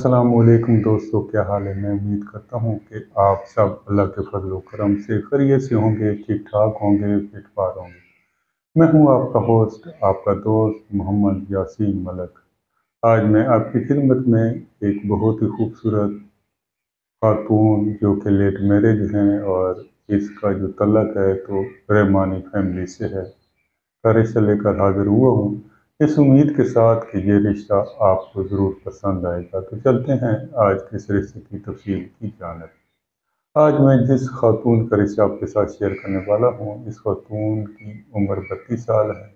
अस्सलाम वालेकुम दोस्तों, क्या हाल है। मैं उम्मीद करता हूँ कि आप सब अल्लाह के फजल व करम से खैरियत से होंगे, ठीक ठाक होंगे, फिट फाट होंगे। मैं हूँ आपका होस्ट, आपका दोस्त मोहम्मद यासीन मलक। आज मैं आपकी खिदमत में एक बहुत ही खूबसूरत खातून जो कि लेट मैरिज हैं और इसका जो तलक है तो रहमानी फैमिली से है, का रिश्ता लेकर हाजिर हुआ हूँ, इस उम्मीद के साथ कि ये रिश्ता आपको ज़रूर पसंद आएगा। तो चलते हैं आज के इस रिश्ते की तफसील की जानिब। आज मैं जिस खातून का रिश्ता आपके साथ शेयर करने वाला हूँ, इस खातून की उम्र 32 साल है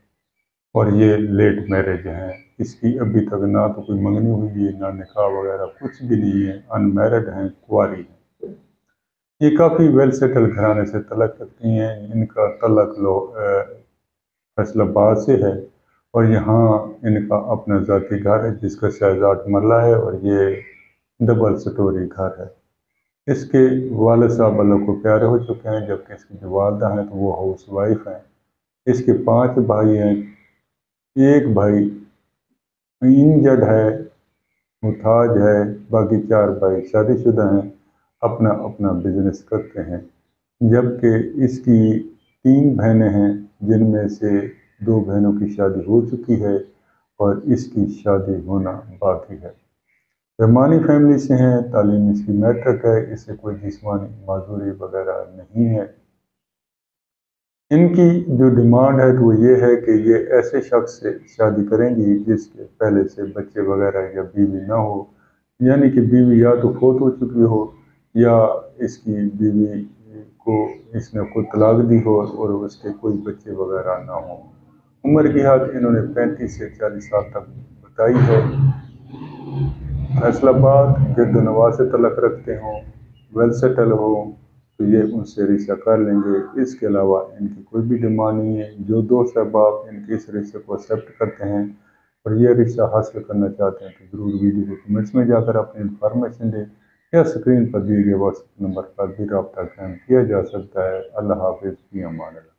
और ये लेट मैरिज हैं। इसकी अभी तक ना तो कोई मंगनी हुई है, ना निकाह वगैरह कुछ भी नहीं है, अनमैरिड हैं, कुंवारी हैं। ये काफ़ी वेल सेटल घराने से तलक रखती हैं। इनका तलक फैसलाबाद से है और यहाँ इनका अपना ज़ाती घर है जिसका शहजाद मरला है और ये डबल स्टोरी घर है। इसके वालिद साहब अल्लाह को प्यारे हो चुके हैं, जबकि इसकी जो वालदा हैं तो वो हाउस वाइफ हैं। इसके 5 भाई हैं। एक भाई इंजर्ड है, मुथाज है, बाकी 4 भाई शादीशुदा हैं, अपना अपना बिजनेस करते हैं। जबकि इसकी 3 बहनें हैं, जिनमें से 2 बहनों की शादी हो चुकी है और इसकी शादी होना बाकी है। रहमानी फैमिली से हैं, तालीम इसकी मैट्रिक है, इसे कोई जिस्मानी माजूरी वगैरह नहीं है। इनकी जो डिमांड है तो वो ये है कि ये ऐसे शख्स से शादी करेंगी जिसके पहले से बच्चे वगैरह या बीवी ना हो, यानी कि बीवी या तो फौत हो चुकी हो या इसकी बीवी को इसने खुद तलाक दी हो और उसके कोई बच्चे वगैरह ना हो। उम्र की हद इन्होंने 35 से 40 साल तक बताई है। फैसलाबाद गिरदनवा से तलक रखते हों, वेल सेटल हो तो ये उनसे रिश्ता कर लेंगे। इसके अलावा इनकी कोई भी डिमांड नहीं है। जो दोस्त अहबाब इनके इस रिश्ते को एक्सेप्ट करते हैं और ये रिश्ता हासिल करना चाहते हैं तो ज़रूर वीडियो को कमेंट्स में जाकर अपनी इंफॉर्मेशन दें या स्क्रीन पर दिए गए व्हाट्सएप नंबर पर भी रब्ता कायम किया जा सकता है। अल्लाह हाफिज़, फी अमान अल्लाह।